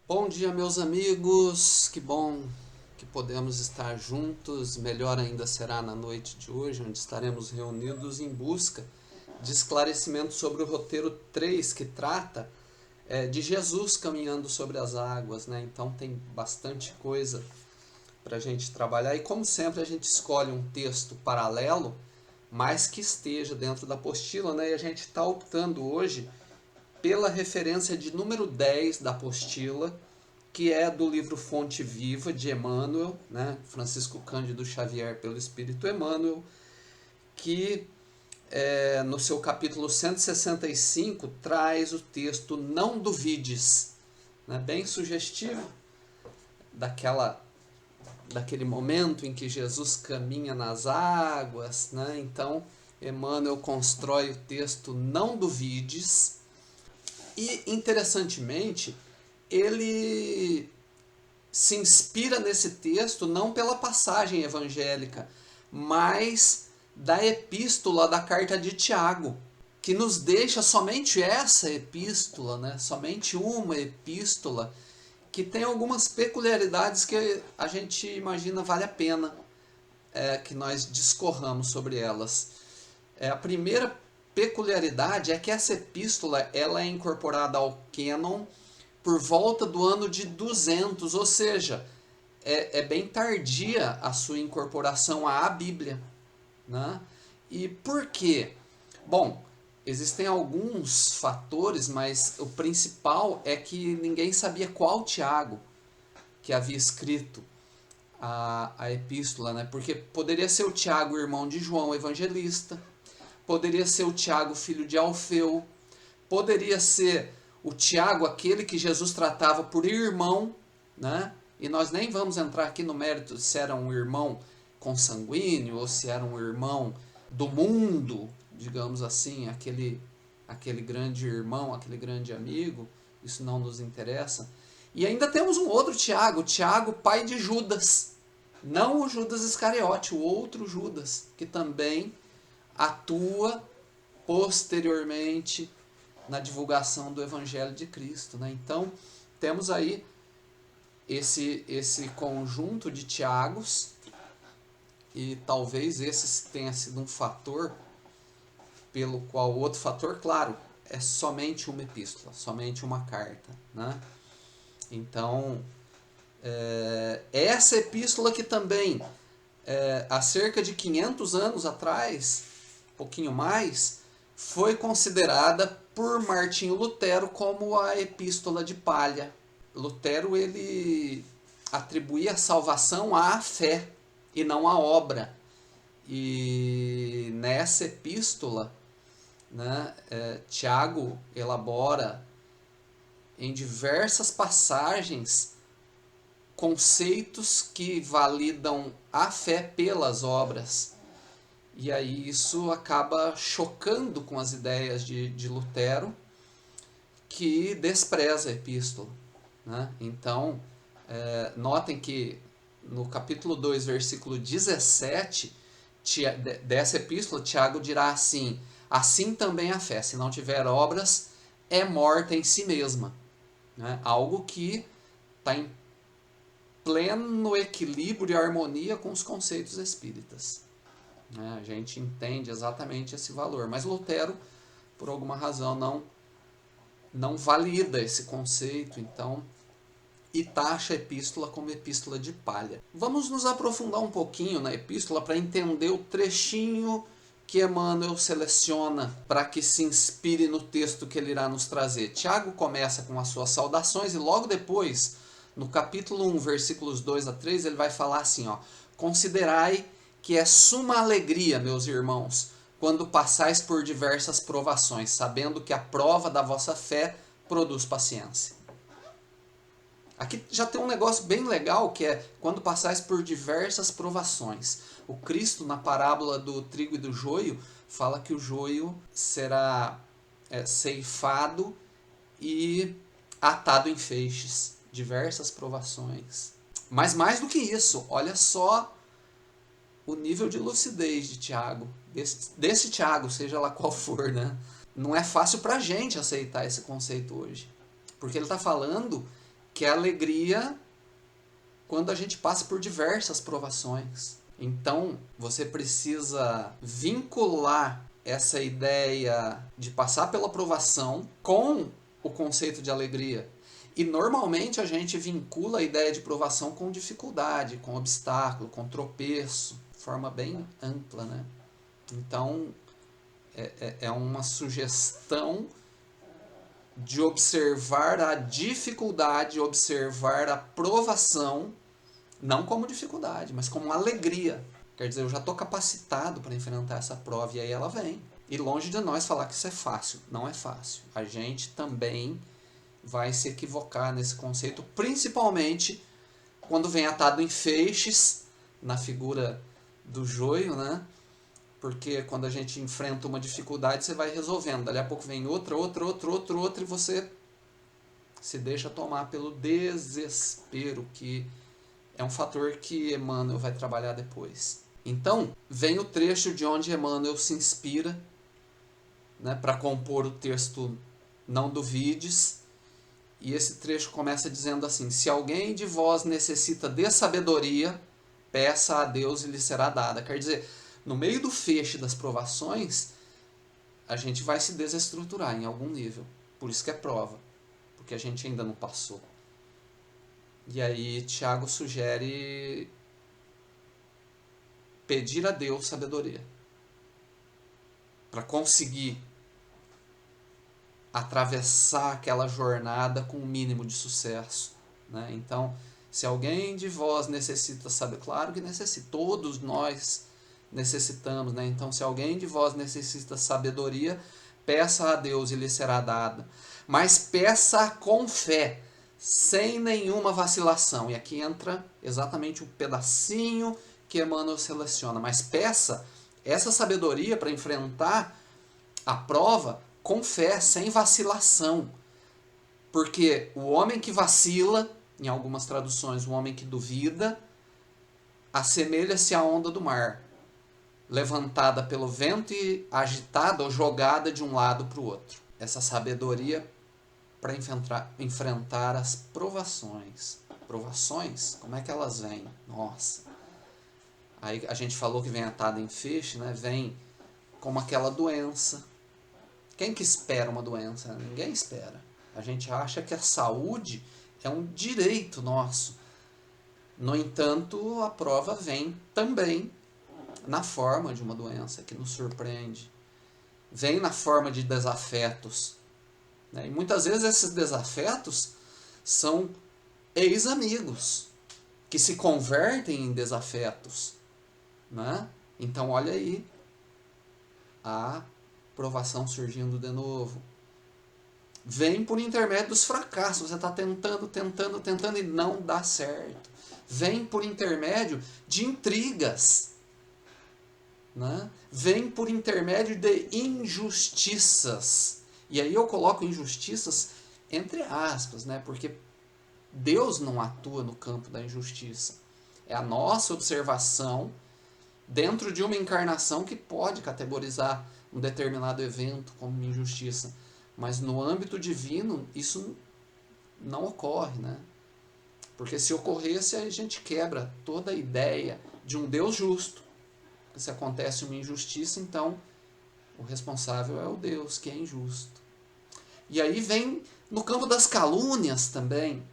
Bom dia, meus amigos. Que bom que podemos estar juntos. Melhor ainda será na noite de hoje, onde estaremos reunidos em busca de esclarecimento sobre o roteiro 3, que trata de Jesus caminhando sobre as águas, né? Então tem bastante coisa para a gente trabalhar. E como sempre, a gente escolhe um texto paralelo, mas que esteja dentro da apostila, né? E a gente está optando hoje pela referência de número 10 da apostila, que é do livro Fonte Viva de Emmanuel, né? Francisco Cândido Xavier pelo Espírito Emmanuel, que no seu capítulo 165 traz o texto Não Duvides, né? Bem sugestivo daquele momento em que Jesus caminha nas águas, né? Então Emmanuel constrói o texto Não Duvides e, interessantemente, ele se inspira nesse texto não pela passagem evangélica, mas da epístola da carta de Tiago, que nos deixa somente essa epístola, né? Somente uma epístola, que tem algumas peculiaridades que a gente imagina vale a pena que nós discorramos sobre elas. A primeira peculiaridade é que essa epístola ela é incorporada ao cânon por volta do ano de 200, ou seja, é bem tardia a sua incorporação à Bíblia. Né? E por quê? Bom, existem alguns fatores, mas o principal é que ninguém sabia qual Tiago que havia escrito a epístola, né? Porque poderia ser o Tiago, irmão de João Evangelista, poderia ser o Tiago, filho de Alfeu, poderia ser o Tiago, aquele que Jesus tratava por irmão, né? E nós nem vamos entrar aqui no mérito se era um irmão consanguíneo ou se era um irmão do mundo, digamos assim, aquele grande irmão, aquele grande amigo, isso não nos interessa. E ainda temos um outro Tiago, Tiago, pai de Judas, não o Judas Iscariote, o outro Judas, que também atua posteriormente na divulgação do Evangelho de Cristo. Né? Então, temos aí esse conjunto de Tiagos, e talvez esse tenha sido um fator pelo qual o outro fator, claro, é somente uma epístola, somente uma carta. Né? Então, essa epístola que também, há cerca de 500 anos atrás, um pouquinho mais, foi considerada por Martinho Lutero como a epístola de palha. Lutero ele atribuía a salvação à fé e não à obra. E nessa epístola, né, Tiago elabora em diversas passagens conceitos que validam a fé pelas obras. E aí isso acaba chocando com as ideias de Lutero, que despreza a epístola. Né? Então, notem que no capítulo 2, versículo 17 dessa epístola, Tiago dirá assim: assim também a fé, se não tiver obras, é morta em si mesma. Né? Algo que está em pleno equilíbrio e harmonia com os conceitos espíritas. Né? A gente entende exatamente esse valor, mas Lutero, por alguma razão, não valida esse conceito, então, e taxa a epístola como epístola de palha. Vamos nos aprofundar um pouquinho na epístola para entender o trechinho que Emmanuel seleciona para que se inspire no texto que ele irá nos trazer. Tiago começa com as suas saudações e logo depois, no capítulo 1, versículos 2 a 3, ele vai falar assim, ó: considerai que é suma alegria, meus irmãos, quando passais por diversas provações, sabendo que a prova da vossa fé produz paciência. Aqui já tem um negócio bem legal, que é quando passais por diversas provações. O Cristo, na parábola do trigo e do joio, fala que o joio será ceifado e atado em feixes. Diversas provações. Mas mais do que isso, olha só o nível de lucidez de Tiago. Desse Tiago, seja lá qual for, né? Não é fácil pra gente aceitar esse conceito hoje. Porque ele está falando que é a alegria quando a gente passa por diversas provações. Então, você precisa vincular essa ideia de passar pela provação com o conceito de alegria. E normalmente a gente vincula a ideia de provação com dificuldade, com obstáculo, com tropeço, de forma bem ampla, né? Então, é uma sugestão de observar a dificuldade, observar a provação, não como dificuldade, mas como alegria. Quer dizer, eu já estou capacitado para enfrentar essa prova, e aí ela vem. E longe de nós falar que isso é fácil. Não é fácil. A gente também vai se equivocar nesse conceito, principalmente quando vem atado em feixes, na figura do joio, né? Porque quando a gente enfrenta uma dificuldade, você vai resolvendo. Dali a pouco vem outra, e você se deixa tomar pelo desespero, que é um fator que Emmanuel vai trabalhar depois. Então, vem o trecho de onde Emmanuel se inspira, né, para compor o texto Não Duvides. E esse trecho começa dizendo assim: se alguém de vós necessita de sabedoria, peça a Deus e lhe será dada. Quer dizer, no meio do feixe das provações, a gente vai se desestruturar em algum nível. Por isso que é prova, porque a gente ainda não passou. E aí Tiago sugere pedir a Deus sabedoria para conseguir atravessar aquela jornada com o mínimo de sucesso, né? Então, se alguém de vós necessita saber, claro que necessita, todos nós necessitamos, né? Então, se alguém de vós necessita sabedoria, peça a Deus e lhe será dada, mas peça com fé, sem nenhuma vacilação. E aqui entra exatamente o pedacinho que Emmanuel seleciona, mas peça essa sabedoria para enfrentar a prova com fé, sem vacilação. Porque o homem que vacila, em algumas traduções, o homem que duvida, assemelha-se à onda do mar, levantada pelo vento e agitada ou jogada de um lado para o outro. Essa sabedoria para enfrentar as provações. Provações? Como é que elas vêm? Nossa! Aí a gente falou que vem atada em feixe, né? Vem como aquela doença. Quem que espera uma doença? Ninguém espera. A gente acha que a saúde é um direito nosso. No entanto, a prova vem também na forma de uma doença que nos surpreende. Vem na forma de desafetos. E muitas vezes esses desafetos são ex-amigos que se convertem em desafetos. Né? Então, olha aí a provação surgindo de novo. Vem por intermédio dos fracassos. Você está tentando e não dá certo. Vem por intermédio de intrigas. Né? Vem por intermédio de injustiças. E aí eu coloco injustiças entre aspas, né? Porque Deus não atua no campo da injustiça. É a nossa observação dentro de uma encarnação que pode categorizar um determinado evento como injustiça. Mas no âmbito divino, isso não ocorre, né? Porque se ocorresse, a gente quebra toda a ideia de um Deus justo. Se acontece uma injustiça, então o responsável é o Deus, que é injusto. E aí vem no campo das calúnias também.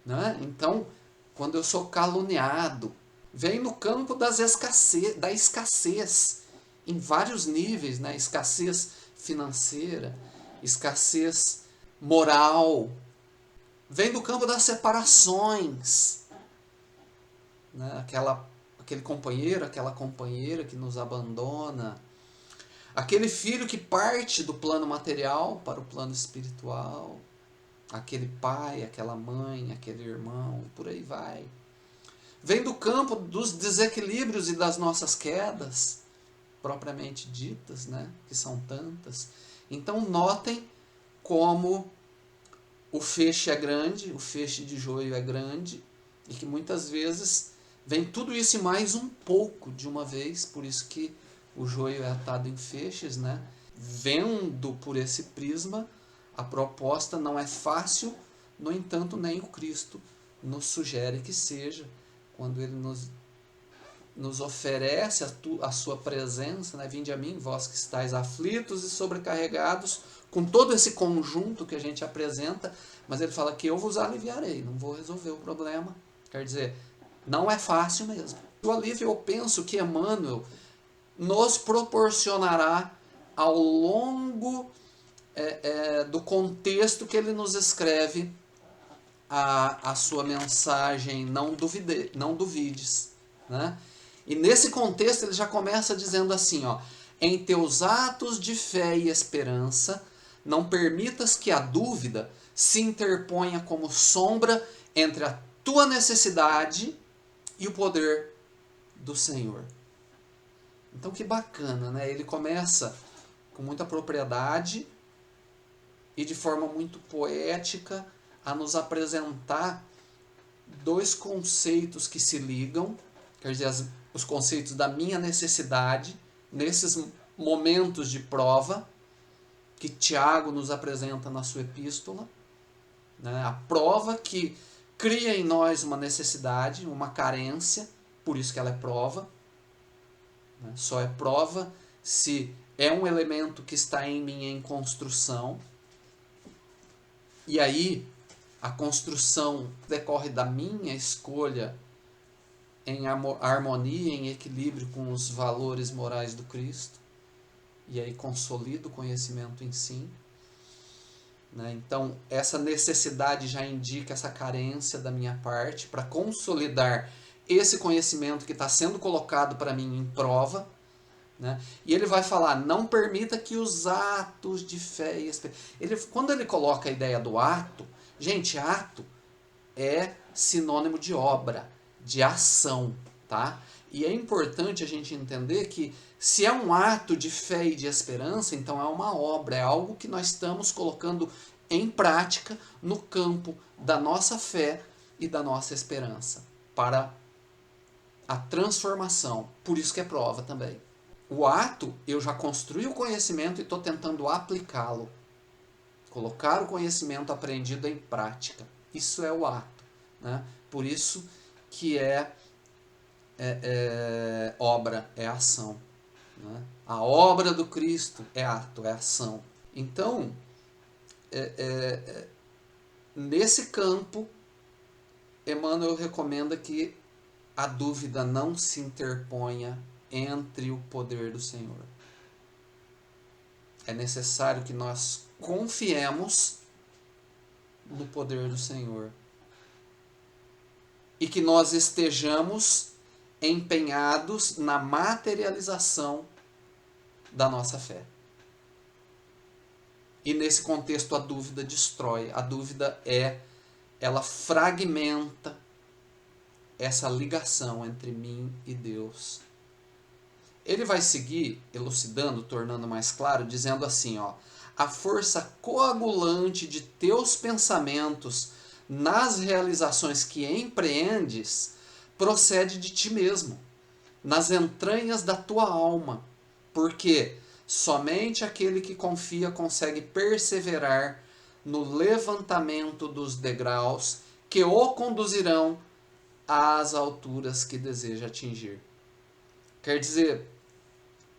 Né? Então, quando eu sou caluniado, vem no campo da escassez, em vários níveis, né? Escassez financeira, escassez moral, vem do campo das separações, né? Aquele companheiro, aquela companheira que nos abandona, aquele filho que parte do plano material para o plano espiritual, aquele pai, aquela mãe, aquele irmão, por aí vai. Vem do campo dos desequilíbrios e das nossas quedas, propriamente ditas, né? Que são tantas. Então notem como o feixe é grande, o feixe de joio é grande, e que muitas vezes vem tudo isso e mais um pouco de uma vez, por isso que o joio é atado em feixes, né? Vendo por esse prisma, a proposta não é fácil, No entanto, nem o Cristo nos sugere que seja, quando ele nos oferece a sua presença, né? Vinde a mim, vós que estáis aflitos e sobrecarregados, com todo esse conjunto que a gente apresenta, mas ele fala que eu vos aliviarei, não vou resolver o problema. Quer dizer, não é fácil mesmo. O alívio, eu penso que Emmanuel nos proporcionará ao longo do contexto que ele nos escreve a sua mensagem não duvides, né? E nesse contexto ele já começa dizendo assim, ó, em teus atos de fé e esperança, não permitas que a dúvida se interponha como sombra entre a tua necessidade e o poder do Senhor. Então que bacana, né? Ele começa com muita propriedade e de forma muito poética a nos apresentar dois conceitos que se ligam, quer dizer, os conceitos da minha necessidade, nesses momentos de prova, que Tiago nos apresenta na sua epístola, né? A prova que cria em nós uma necessidade, uma carência, por isso que ela é prova, né? Só é prova se é um elemento que está em mim em construção, e aí a construção decorre da minha escolha em harmonia, em equilíbrio com os valores morais do Cristo, e aí consolida o conhecimento em si, né? Então, essa necessidade já indica essa carência da minha parte para consolidar esse conhecimento que está sendo colocado para mim em prova, né? E ele vai falar, não permita que os atos de fé e esperança... Quando ele coloca a ideia do ato, gente, ato é sinônimo de obra, de ação, tá? E é importante a gente entender que se é um ato de fé e de esperança, então é uma obra, é algo que nós estamos colocando em prática no campo da nossa fé e da nossa esperança, para a transformação. Por isso que é prova também. O ato, eu já construí o conhecimento e estou tentando aplicá-lo. Colocar o conhecimento aprendido em prática. Isso é o ato, né? Por isso que é obra, é ação, né? A obra do Cristo é ato, é ação. Então, nesse campo, Emmanuel recomenda que a dúvida não se interponha entre o poder do Senhor. É necessário que nós confiemos no poder do Senhor e que nós estejamos empenhados na materialização da nossa fé. E nesse contexto a dúvida destrói. A dúvida ela fragmenta essa ligação entre mim e Deus. Ele vai seguir elucidando, tornando mais claro, dizendo assim, ó, a força coagulante de teus pensamentos nas realizações que empreendes procede de ti mesmo, nas entranhas da tua alma, porque somente aquele que confia consegue perseverar no levantamento dos degraus que o conduzirão às alturas que deseja atingir. Quer dizer,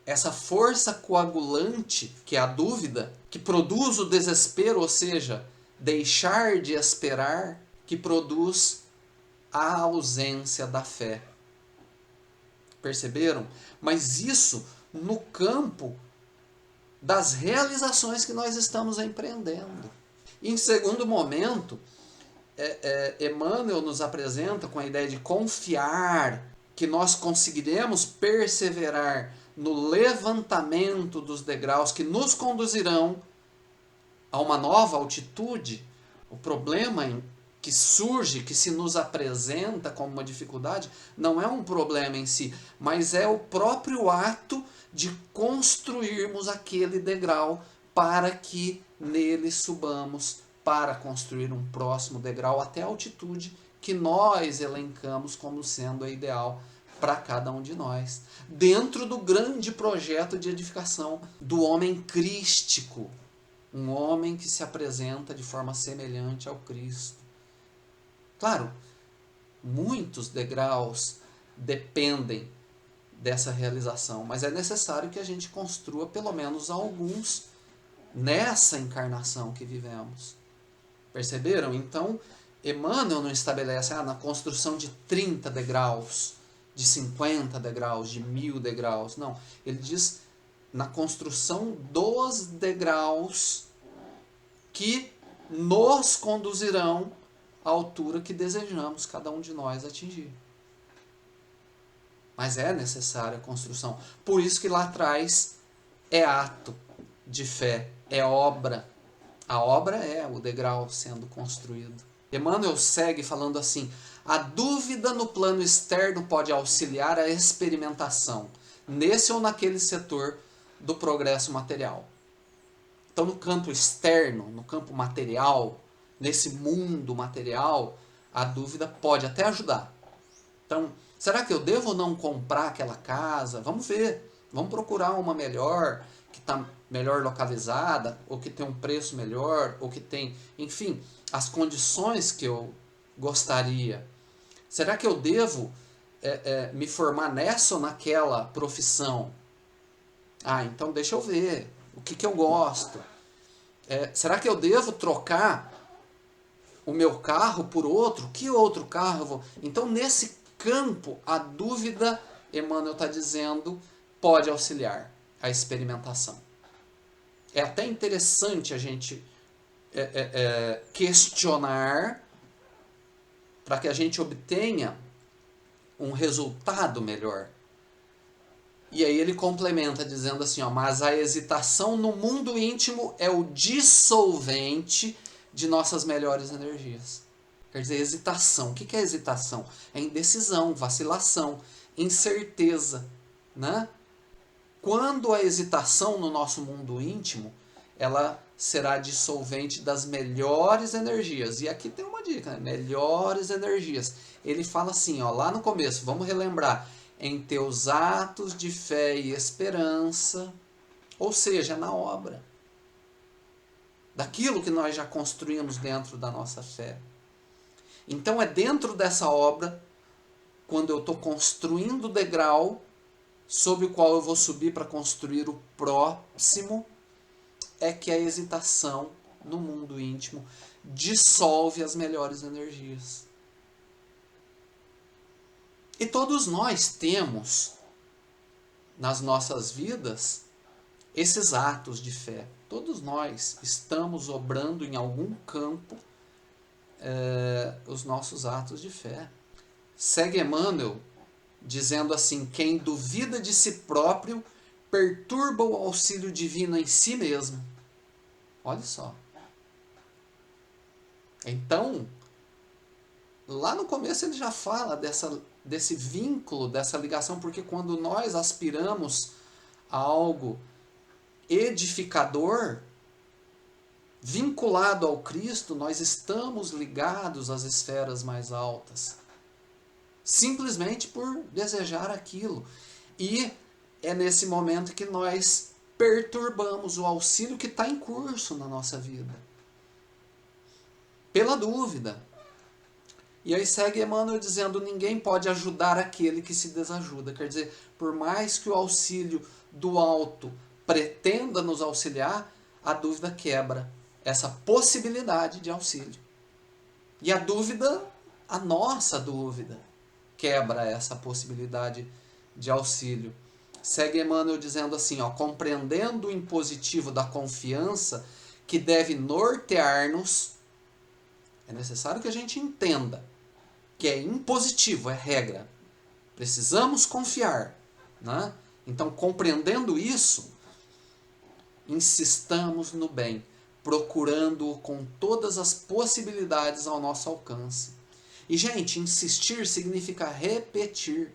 essa força coagulante, que é a dúvida, que produz o desespero, ou seja, deixar de esperar, que produz a ausência da fé. Perceberam? Mas isso no campo das realizações que nós estamos empreendendo. Em segundo momento, Emmanuel nos apresenta com a ideia de confiar que nós conseguiremos perseverar no levantamento dos degraus que nos conduzirão a uma nova altitude. O problema que surge, que se nos apresenta como uma dificuldade, não é um problema em si, mas é o próprio ato de construirmos aquele degrau para que nele subamos, para construir um próximo degrau até a altitude que nós elencamos como sendo a ideal para cada um de nós, dentro do grande projeto de edificação do homem crístico, Um homem que se apresenta de forma semelhante ao Cristo. Claro, muitos degraus dependem dessa realização, mas é necessário que a gente construa pelo menos alguns nessa encarnação que vivemos. Perceberam? Então, Emmanuel não estabelece na construção de 30 degraus, de 50 degraus, de 1000 degraus. Não, ele diz na construção dos degraus que nos conduzirão à altura que desejamos cada um de nós atingir. Mas é necessária a construção. Por isso que lá atrás é ato de fé, é obra. A obra é o degrau sendo construído. Emmanuel segue falando assim: a dúvida no plano externo pode auxiliar a experimentação, nesse ou naquele setor do progresso material. Então, no campo externo, no campo material, nesse mundo material, a dúvida pode até ajudar. Então, será que eu devo ou não comprar aquela casa? Vamos ver. Vamos procurar uma melhor, que está melhor localizada, ou que tem um preço melhor, ou que tem, enfim, as condições que eu gostaria. Será que eu devo me formar nessa ou naquela profissão? Então deixa eu ver. O que eu gosto? Será que eu devo trocar o meu carro por outro? Que outro carro eu vou? Então, nesse campo, a dúvida, Emmanuel está dizendo, pode auxiliar a experimentação. É até interessante a gente questionar para que a gente obtenha um resultado melhor. E aí ele complementa dizendo assim, mas a hesitação no mundo íntimo é o dissolvente de nossas melhores energias. Quer dizer, hesitação. O que é hesitação? É indecisão, vacilação, incerteza, né? Quando a hesitação no nosso mundo íntimo, ela será dissolvente das melhores energias. E aqui tem uma dica, né? Melhores energias. Ele fala assim, lá no começo, vamos relembrar, em teus atos de fé e esperança, ou seja, na obra. Daquilo que nós já construímos dentro da nossa fé. Então é dentro dessa obra, quando eu estou construindo o degrau sobre o qual eu vou subir para construir o próximo, é que a hesitação no mundo íntimo dissolve as melhores energias. E todos nós temos nas nossas vidas esses atos de fé. Todos nós estamos obrando em algum campo os nossos atos de fé. Segue Emmanuel dizendo assim: quem duvida de si próprio perturba o auxílio divino em si mesmo. Olha só. Então, lá no começo ele já fala desse vínculo, dessa ligação, porque quando nós aspiramos a algo edificador, vinculado ao Cristo, nós estamos ligados às esferas mais altas. Simplesmente por desejar aquilo. E é nesse momento que nós perturbamos o auxílio que está em curso na nossa vida. Pela dúvida. E aí segue Emmanuel dizendo, ninguém pode ajudar aquele que se desajuda. Quer dizer, por mais que o auxílio do alto pretenda nos auxiliar, a dúvida quebra essa possibilidade de auxílio. E a dúvida, a nossa dúvida, quebra essa possibilidade de auxílio. Segue Emmanuel dizendo assim, compreendendo o impositivo da confiança que deve nortear-nos, é necessário que a gente entenda que é impositivo, é regra. Precisamos confiar, né? Então, compreendendo isso, insistamos no bem, procurando-o com todas as possibilidades ao nosso alcance. E, gente, insistir significa repetir.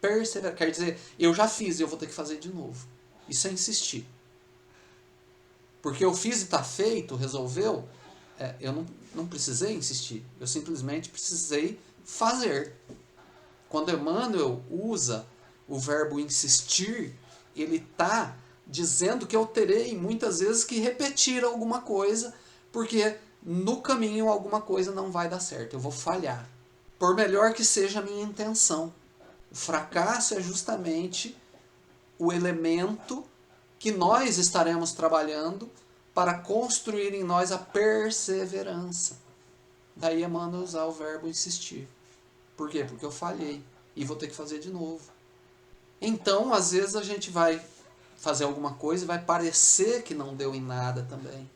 Perseverar. Quer dizer, eu já fiz e eu vou ter que fazer de novo. Isso é insistir. Porque eu fiz e está feito, resolveu, eu não precisei insistir. Eu simplesmente precisei fazer. Quando Emmanuel usa o verbo insistir, ele está dizendo que eu terei muitas vezes que repetir alguma coisa, porque no caminho alguma coisa não vai dar certo, eu vou falhar. Por melhor que seja a minha intenção. O fracasso é justamente o elemento que nós estaremos trabalhando para construir em nós a perseverança. Daí Emmanuel usar o verbo insistir. Por quê? Porque eu falhei e vou ter que fazer de novo. Então, às vezes a gente vai fazer alguma coisa e vai parecer que não deu em nada também.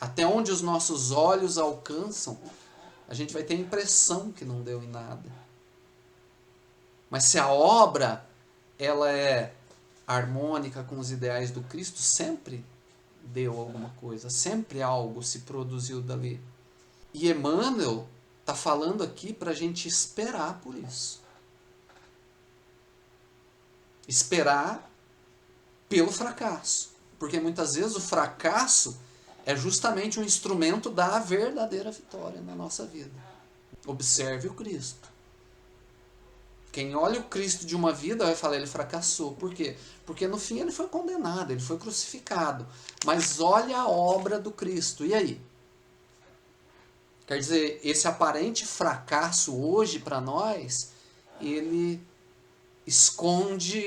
Até onde os nossos olhos alcançam, a gente vai ter a impressão que não deu em nada. Mas se a obra ela é harmônica com os ideais do Cristo, sempre deu alguma coisa, sempre algo se produziu dali. E Emmanuel está falando aqui para a gente esperar por isso. Esperar pelo fracasso. Porque muitas vezes o fracasso é justamente um instrumento da verdadeira vitória na nossa vida. Observe o Cristo. Quem olha o Cristo de uma vida vai falar, ele fracassou. Por quê? Porque no fim ele foi condenado, ele foi crucificado. Mas olha a obra do Cristo. E aí? Quer dizer, esse aparente fracasso hoje para nós, ele esconde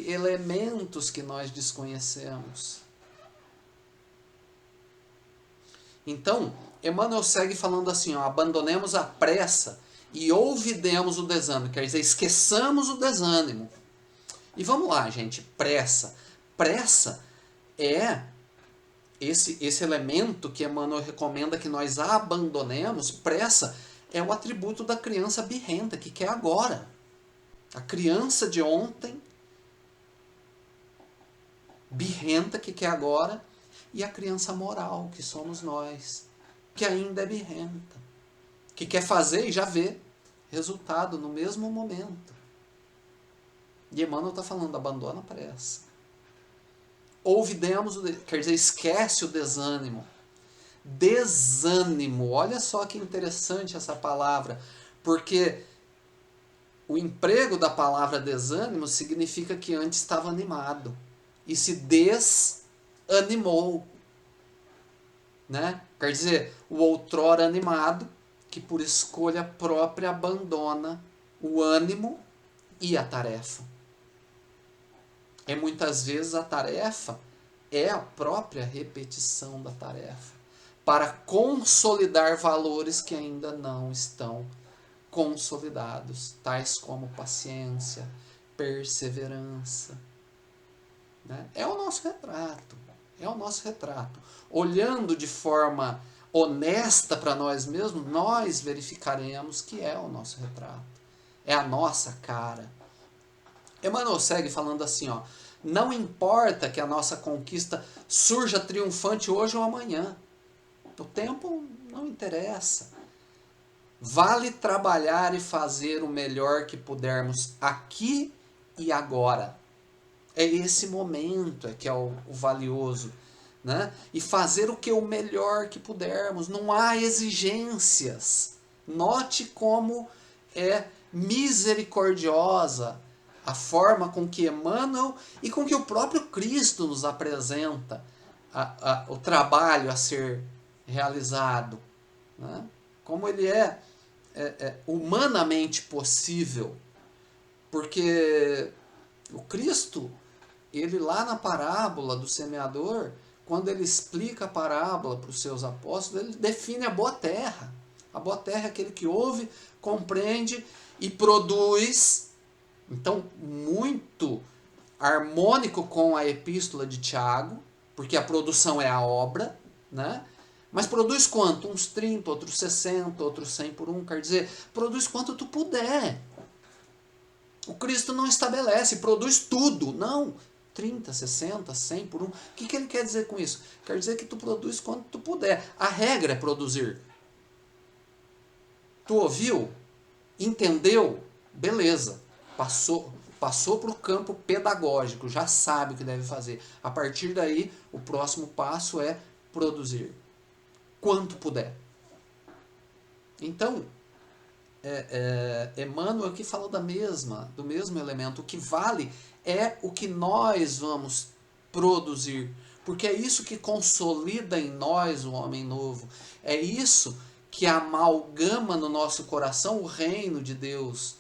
elementos que nós desconhecemos. Então, Emmanuel segue falando assim, ó, abandonemos a pressa e ouvidemos o desânimo, quer dizer, esqueçamos o desânimo. E vamos lá, gente, pressa. Pressa é esse elemento que Emmanuel recomenda que nós abandonemos. Pressa é o atributo da criança birrenta, que quer agora. A criança de ontem, birrenta, que quer agora, e a criança moral, que somos nós, que ainda é birrenta, que quer fazer e já vê resultado no mesmo momento. E Emmanuel está falando, abandona a pressa. Ouvidemos, quer dizer, esquece o desânimo. Desânimo, olha só que interessante essa palavra, porque o emprego da palavra desânimo significa que antes estava animado e se desanimou, né? Quer dizer, o outrora animado que por escolha própria abandona o ânimo e a tarefa. E muitas vezes a tarefa é a própria repetição da tarefa para consolidar valores que ainda não estão consolidados, tais como paciência, perseverança. Né? É o nosso retrato, é o nosso retrato. Olhando de forma honesta para nós mesmos, nós verificaremos que é o nosso retrato, é a nossa cara. Emmanuel segue falando assim, ó, não importa que a nossa conquista surja triunfante hoje ou amanhã, o tempo não interessa. Vale trabalhar e fazer o melhor que pudermos aqui e agora. É esse momento que é o valioso. Né? E fazer o melhor que pudermos. Não há exigências. Note como é misericordiosa a forma com que Emmanuel e com que o próprio Cristo nos apresenta o trabalho a ser realizado. Né? Como ele é humanamente possível, porque o Cristo, ele lá na parábola do semeador, quando ele explica a parábola para os seus apóstolos, ele define a boa terra. A boa terra é aquele que ouve, compreende e produz. Então, muito harmônico com a epístola de Tiago, porque a produção é a obra, né? Mas produz quanto? Uns 30, outros 60, outros 100 por um. Quer dizer, produz quanto tu puder. O Cristo não estabelece, produz tudo. Não, 30, 60, 100 por um. O que ele quer dizer com isso? Quer dizer que tu produz quanto tu puder. A regra é produzir. Tu ouviu? Entendeu? Beleza. Passou para o campo pedagógico, já sabe o que deve fazer. A partir daí, o próximo passo é produzir. Quanto puder. Então, Emmanuel aqui fala do mesmo elemento. O que vale é o que nós vamos produzir. Porque é isso que consolida em nós o homem novo. É isso que amalgama no nosso coração o reino de Deus.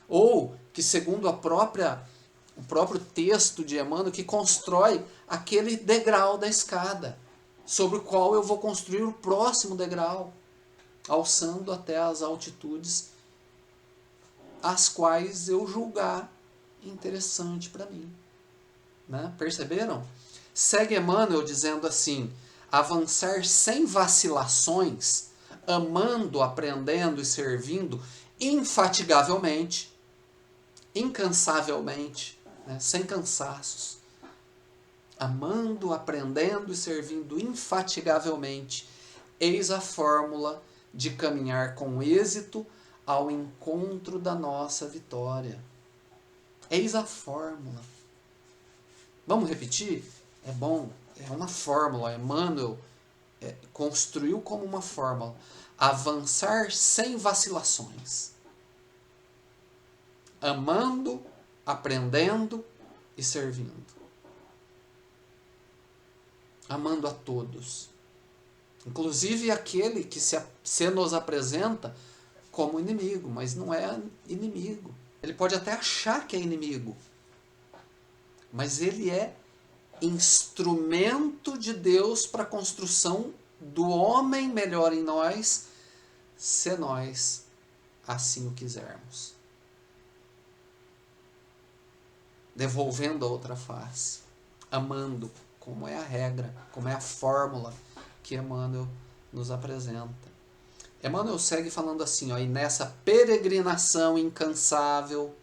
Ou que, segundo o próprio texto de Emmanuel, que constrói aquele degrau da escada, sobre o qual eu vou construir o próximo degrau, alçando até as altitudes as quais eu julgar interessante para mim. Né? Perceberam? Segue Emmanuel dizendo assim: avançar sem vacilações, amando, aprendendo e servindo infatigavelmente, incansavelmente, né? Sem cansaços. Amando, aprendendo e servindo infatigavelmente, eis a fórmula de caminhar com êxito ao encontro da nossa vitória. Eis a fórmula. Vamos repetir? É bom, é uma fórmula. Emmanuel construiu como uma fórmula. Avançar sem vacilações. Amando, aprendendo e servindo. Amando a todos. Inclusive aquele que se nos apresenta como inimigo, mas não é inimigo. Ele pode até achar que é inimigo, mas ele é instrumento de Deus para a construção do homem melhor em nós, se nós assim o quisermos. Devolvendo a outra face, amando, como é a regra, como é a fórmula que Emmanuel nos apresenta. Emmanuel segue falando assim, ó, e nessa peregrinação incansável,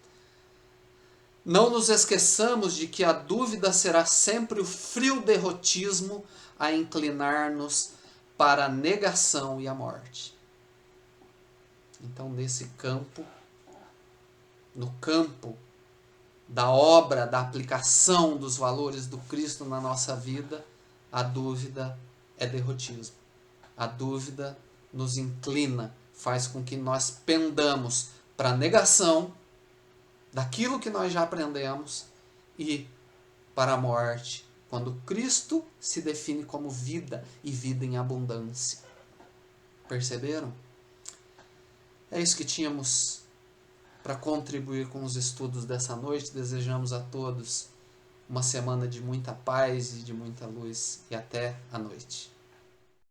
não nos esqueçamos de que a dúvida será sempre o frio derrotismo a inclinar-nos para a negação e a morte. Então, nesse campo, no campo da obra, da aplicação dos valores do Cristo na nossa vida, a dúvida é derrotismo. A dúvida nos inclina, faz com que nós pendamos para a negação daquilo que nós já aprendemos e para a morte, quando Cristo se define como vida e vida em abundância. Perceberam? É isso que tínhamos para contribuir com os estudos dessa noite. Desejamos a todos uma semana de muita paz e de muita luz, e até a noite.